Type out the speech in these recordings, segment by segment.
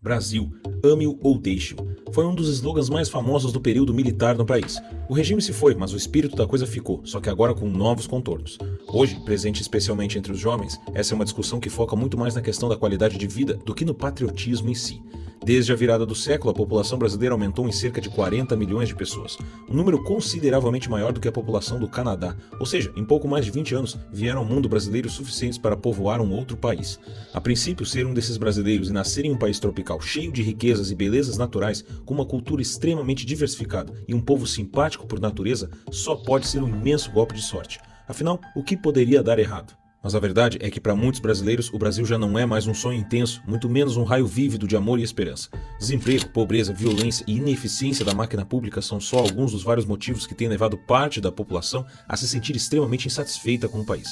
Brasil, ame-o ou deixe-o, foi um dos slogans mais famosos do período militar no país. O regime se foi, mas o espírito da coisa ficou, só que agora com novos contornos. Hoje, presente especialmente entre os jovens, essa é uma discussão que foca muito mais na questão da qualidade de vida do que no patriotismo em si. Desde a virada do século, a população brasileira aumentou em cerca de 40 milhões de pessoas, um número consideravelmente maior do que a população do Canadá, ou seja, em pouco mais de 20 anos vieram ao mundo brasileiros suficientes para povoar um outro país. A princípio, ser um desses brasileiros e nascer em um país tropical cheio de riquezas e belezas naturais, com uma cultura extremamente diversificada e um povo simpático por natureza, só pode ser um imenso golpe de sorte. Afinal, o que poderia dar errado? Mas a verdade é que para muitos brasileiros o Brasil já não é mais um sonho intenso, muito menos um raio vívido de amor e esperança. Desemprego, pobreza, violência e ineficiência da máquina pública são só alguns dos vários motivos que têm levado parte da população a se sentir extremamente insatisfeita com o país.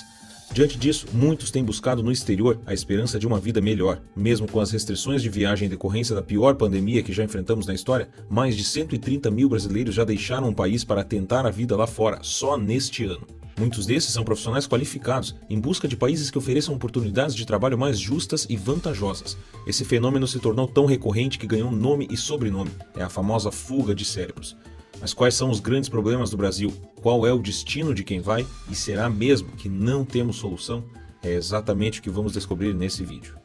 Diante disso, muitos têm buscado no exterior a esperança de uma vida melhor. Mesmo com as restrições de viagem em decorrência da pior pandemia que já enfrentamos na história, mais de 130 mil brasileiros já deixaram o país para tentar a vida lá fora, só neste ano. Muitos desses são profissionais qualificados, em busca de países que ofereçam oportunidades de trabalho mais justas e vantajosas. Esse fenômeno se tornou tão recorrente que ganhou nome e sobrenome. É a famosa fuga de cérebros. Mas quais são os grandes problemas do Brasil? Qual é o destino de quem vai? E será mesmo que não temos solução? É exatamente o que vamos descobrir nesse vídeo.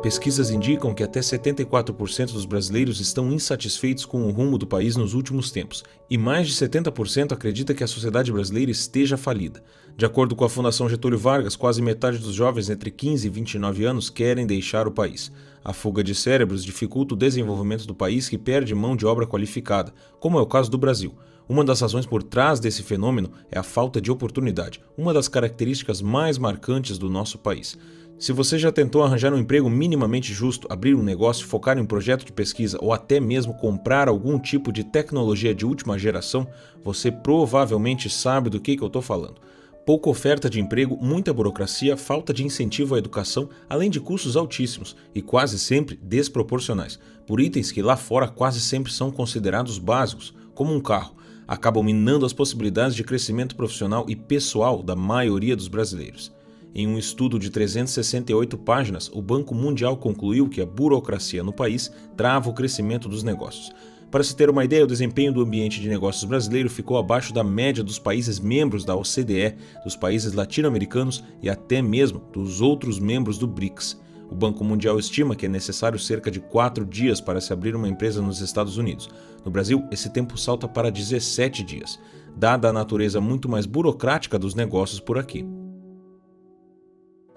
Pesquisas indicam que até 74% dos brasileiros estão insatisfeitos com o rumo do país nos últimos tempos, e mais de 70% acredita que a sociedade brasileira esteja falida. De acordo com a Fundação Getúlio Vargas, quase metade dos jovens entre 15 e 29 anos querem deixar o país. A fuga de cérebros dificulta o desenvolvimento do país, que perde mão de obra qualificada, como é o caso do Brasil. Uma das razões por trás desse fenômeno é a falta de oportunidade, uma das características mais marcantes do nosso país. Se você já tentou arranjar um emprego minimamente justo, abrir um negócio, focar em um projeto de pesquisa ou até mesmo comprar algum tipo de tecnologia de última geração, você provavelmente sabe do que eu estou falando. Pouca oferta de emprego, muita burocracia, falta de incentivo à educação, além de custos altíssimos e quase sempre desproporcionais, por itens que lá fora quase sempre são considerados básicos, como um carro, acabam minando as possibilidades de crescimento profissional e pessoal da maioria dos brasileiros. Em um estudo de 368 páginas, o Banco Mundial concluiu que a burocracia no país trava o crescimento dos negócios. Para se ter uma ideia, o desempenho do ambiente de negócios brasileiro ficou abaixo da média dos países membros da OCDE, dos países latino-americanos e até mesmo dos outros membros do BRICS. O Banco Mundial estima que é necessário cerca de 4 dias para se abrir uma empresa nos Estados Unidos. No Brasil, esse tempo salta para 17 dias, dada a natureza muito mais burocrática dos negócios por aqui.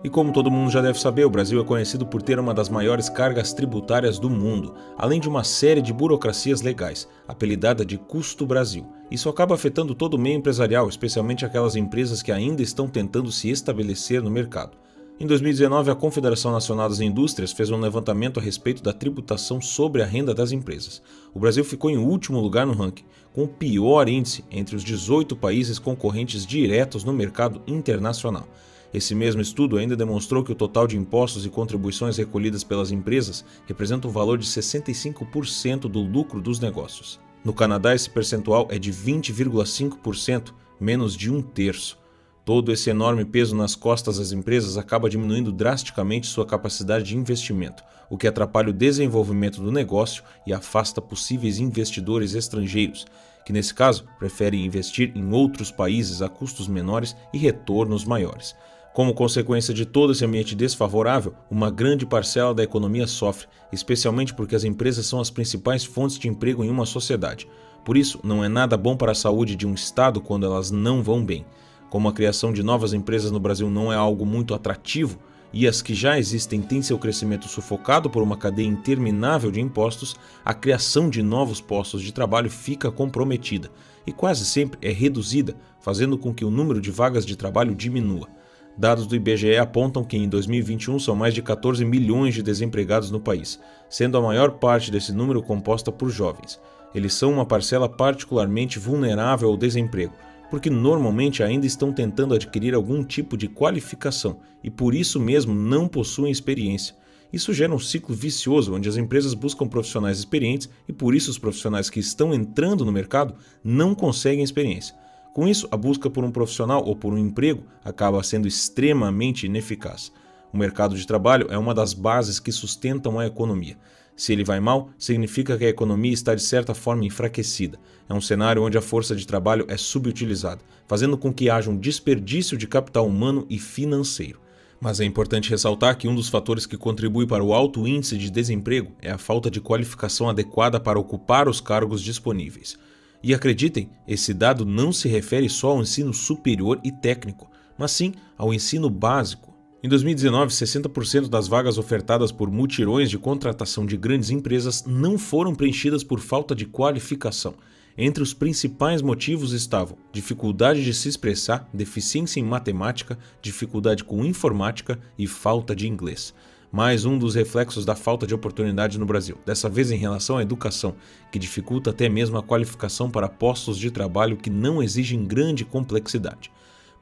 E como todo mundo já deve saber, o Brasil é conhecido por ter uma das maiores cargas tributárias do mundo, além de uma série de burocracias legais, apelidada de Custo Brasil. Isso acaba afetando todo o meio empresarial, especialmente aquelas empresas que ainda estão tentando se estabelecer no mercado. Em 2019, a Confederação Nacional das Indústrias fez um levantamento a respeito da tributação sobre a renda das empresas. O Brasil ficou em último lugar no ranking, com o pior índice entre os 18 países concorrentes diretos no mercado internacional. Esse mesmo estudo ainda demonstrou que o total de impostos e contribuições recolhidas pelas empresas representa um valor de 65% do lucro dos negócios. No Canadá, esse percentual é de 20,5%, menos de um terço. Todo esse enorme peso nas costas das empresas acaba diminuindo drasticamente sua capacidade de investimento, o que atrapalha o desenvolvimento do negócio e afasta possíveis investidores estrangeiros, que nesse caso preferem investir em outros países a custos menores e retornos maiores. Como consequência de todo esse ambiente desfavorável, uma grande parcela da economia sofre, especialmente porque as empresas são as principais fontes de emprego em uma sociedade. Por isso, não é nada bom para a saúde de um estado quando elas não vão bem. Como a criação de novas empresas no Brasil não é algo muito atrativo, e as que já existem têm seu crescimento sufocado por uma cadeia interminável de impostos, a criação de novos postos de trabalho fica comprometida e quase sempre é reduzida, fazendo com que o número de vagas de trabalho diminua. Dados do IBGE apontam que em 2021 são mais de 14 milhões de desempregados no país, sendo a maior parte desse número composta por jovens. Eles são uma parcela particularmente vulnerável ao desemprego, porque normalmente ainda estão tentando adquirir algum tipo de qualificação e por isso mesmo não possuem experiência. Isso gera um ciclo vicioso onde as empresas buscam profissionais experientes e por isso os profissionais que estão entrando no mercado não conseguem experiência. Com isso, a busca por um profissional ou por um emprego acaba sendo extremamente ineficaz. O mercado de trabalho é uma das bases que sustentam a economia. Se ele vai mal, significa que a economia está de certa forma enfraquecida. É um cenário onde a força de trabalho é subutilizada, fazendo com que haja um desperdício de capital humano e financeiro. Mas é importante ressaltar que um dos fatores que contribui para o alto índice de desemprego é a falta de qualificação adequada para ocupar os cargos disponíveis. E acreditem, esse dado não se refere só ao ensino superior e técnico, mas sim ao ensino básico. Em 2019, 60% das vagas ofertadas por mutirões de contratação de grandes empresas não foram preenchidas por falta de qualificação. Entre os principais motivos estavam dificuldade de se expressar, deficiência em matemática, dificuldade com informática e falta de inglês. Mais um dos reflexos da falta de oportunidade no Brasil, dessa vez em relação à educação, que dificulta até mesmo a qualificação para postos de trabalho que não exigem grande complexidade.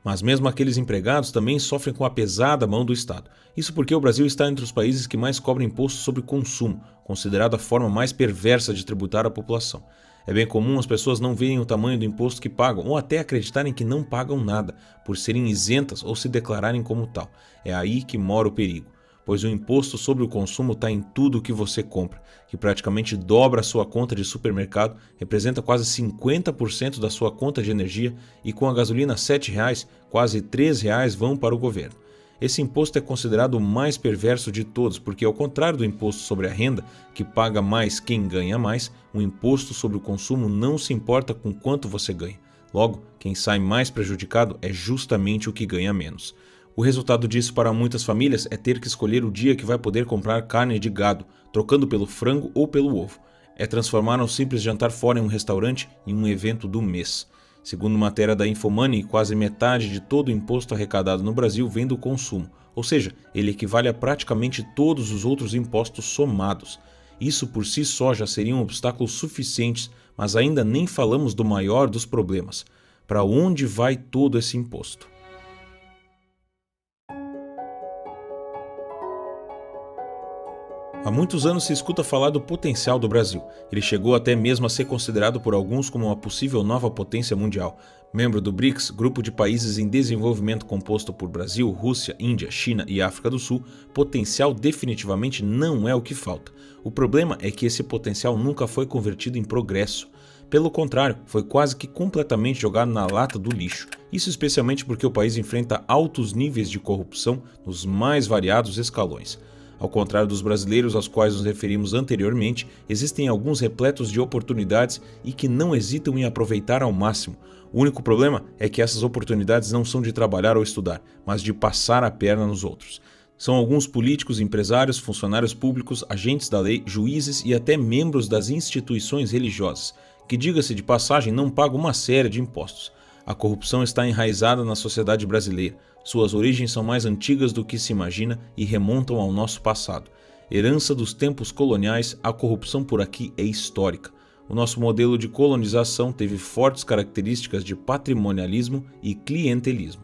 Mas mesmo aqueles empregados também sofrem com a pesada mão do Estado. Isso porque o Brasil está entre os países que mais cobram imposto sobre consumo, considerado a forma mais perversa de tributar a população. É bem comum as pessoas não verem o tamanho do imposto que pagam ou até acreditarem que não pagam nada, por serem isentas ou se declararem como tal. É aí que mora o perigo, pois o imposto sobre o consumo está em tudo o que você compra, que praticamente dobra a sua conta de supermercado, representa quase 50% da sua conta de energia e com a gasolina R$ 7,00, quase R$ 3,00 vão para o governo. Esse imposto é considerado o mais perverso de todos, porque ao contrário do imposto sobre a renda, que paga mais quem ganha mais, o imposto sobre o consumo não se importa com quanto você ganha. Logo, quem sai mais prejudicado é justamente o que ganha menos. O resultado disso para muitas famílias é ter que escolher o dia que vai poder comprar carne de gado, trocando pelo frango ou pelo ovo. É transformar um simples jantar fora em um restaurante em um evento do mês. Segundo matéria da Infomoney, quase metade de todo o imposto arrecadado no Brasil vem do consumo, ou seja, ele equivale a praticamente todos os outros impostos somados. Isso por si só já seriam obstáculos suficientes, mas ainda nem falamos do maior dos problemas. Para onde vai todo esse imposto? Há muitos anos se escuta falar do potencial do Brasil. Ele chegou até mesmo a ser considerado por alguns como uma possível nova potência mundial. Membro do BRICS, grupo de países em desenvolvimento composto por Brasil, Rússia, Índia, China e África do Sul, potencial definitivamente não é o que falta. O problema é que esse potencial nunca foi convertido em progresso. Pelo contrário, foi quase que completamente jogado na lata do lixo. Isso especialmente porque o país enfrenta altos níveis de corrupção nos mais variados escalões. Ao contrário dos brasileiros aos quais nos referimos anteriormente, existem alguns repletos de oportunidades e que não hesitam em aproveitar ao máximo. O único problema é que essas oportunidades não são de trabalhar ou estudar, mas de passar a perna nos outros. São alguns políticos, empresários, funcionários públicos, agentes da lei, juízes e até membros das instituições religiosas, que, diga-se de passagem, não pagam uma série de impostos. A corrupção está enraizada na sociedade brasileira. Suas origens são mais antigas do que se imagina e remontam ao nosso passado. Herança dos tempos coloniais, a corrupção por aqui é histórica. O nosso modelo de colonização teve fortes características de patrimonialismo e clientelismo.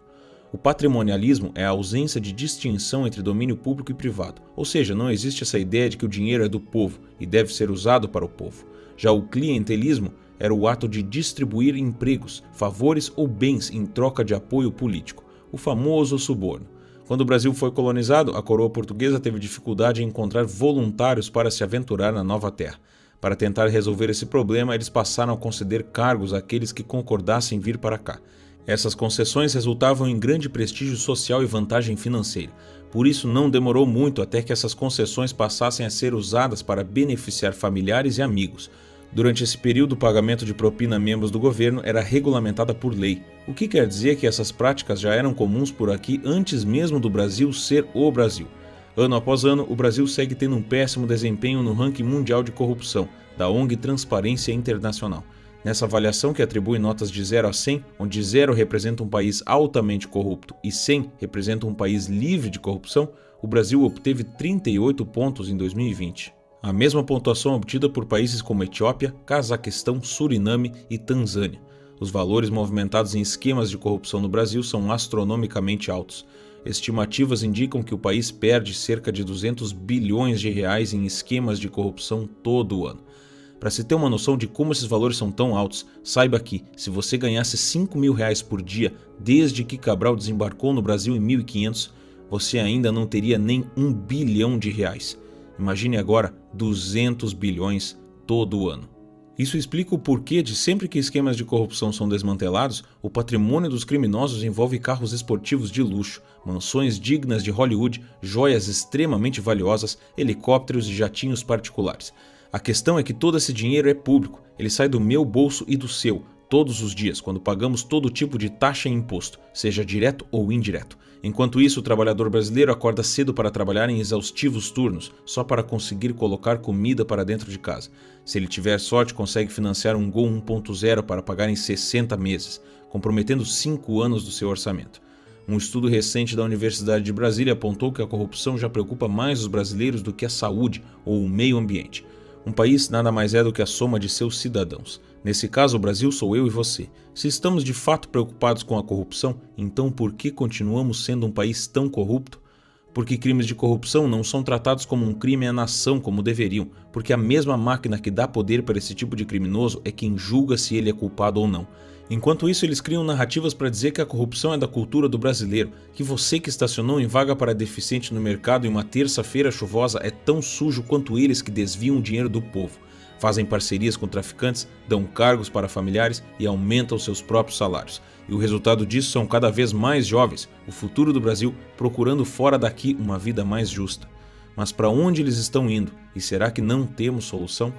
O patrimonialismo é a ausência de distinção entre domínio público e privado, ou seja, não existe essa ideia de que o dinheiro é do povo e deve ser usado para o povo. Já o clientelismo era o ato de distribuir empregos, favores ou bens em troca de apoio político, o famoso suborno. Quando o Brasil foi colonizado, a coroa portuguesa teve dificuldade em encontrar voluntários para se aventurar na nova terra. Para tentar resolver esse problema, eles passaram a conceder cargos àqueles que concordassem vir para cá. Essas concessões resultavam em grande prestígio social e vantagem financeira. Por isso, não demorou muito até que essas concessões passassem a ser usadas para beneficiar familiares e amigos. Durante esse período, o pagamento de propina a membros do governo era regulamentada por lei, o que quer dizer que essas práticas já eram comuns por aqui antes mesmo do Brasil ser o Brasil. Ano após ano, o Brasil segue tendo um péssimo desempenho no ranking mundial de corrupção, da ONG Transparência Internacional. Nessa avaliação, que atribui notas de 0 a 100, onde 0 representa um país altamente corrupto e 100 representa um país livre de corrupção, o Brasil obteve 38 pontos em 2020. A mesma pontuação obtida por países como Etiópia, Cazaquistão, Suriname e Tanzânia. Os valores movimentados em esquemas de corrupção no Brasil são astronomicamente altos. Estimativas indicam que o país perde cerca de 200 bilhões de reais em esquemas de corrupção todo ano. Para se ter uma noção de como esses valores são tão altos, saiba que, se você ganhasse R$ 5.000 por dia desde que Cabral desembarcou no Brasil em 1500, você ainda não teria nem R$ 1 bilhão. Imagine agora 200 bilhões todo ano. Isso explica o porquê de sempre que esquemas de corrupção são desmantelados, o patrimônio dos criminosos envolve carros esportivos de luxo, mansões dignas de Hollywood, joias extremamente valiosas, helicópteros e jatinhos particulares. A questão é que todo esse dinheiro é público, ele sai do meu bolso e do seu, todos os dias, quando pagamos todo tipo de taxa e imposto, seja direto ou indireto. Enquanto isso, o trabalhador brasileiro acorda cedo para trabalhar em exaustivos turnos, só para conseguir colocar comida para dentro de casa. Se ele tiver sorte, consegue financiar um Gol 1.0 para pagar em 60 meses, comprometendo 5 anos do seu orçamento. Um estudo recente da Universidade de Brasília apontou que a corrupção já preocupa mais os brasileiros do que a saúde ou o meio ambiente. Um país nada mais é do que a soma de seus cidadãos. Nesse caso, o Brasil sou eu e você. Se estamos de fato preocupados com a corrupção, então por que continuamos sendo um país tão corrupto? Porque crimes de corrupção não são tratados como um crime à nação como deveriam, porque a mesma máquina que dá poder para esse tipo de criminoso é quem julga se ele é culpado ou não. Enquanto isso, eles criam narrativas para dizer que a corrupção é da cultura do brasileiro, que você que estacionou em vaga para deficiente no mercado em uma terça-feira chuvosa é tão sujo quanto eles que desviam o dinheiro do povo. Fazem parcerias com traficantes, dão cargos para familiares e aumentam seus próprios salários. E o resultado disso são cada vez mais jovens, o futuro do Brasil, procurando fora daqui uma vida mais justa. Mas para onde eles estão indo? E será que não temos solução?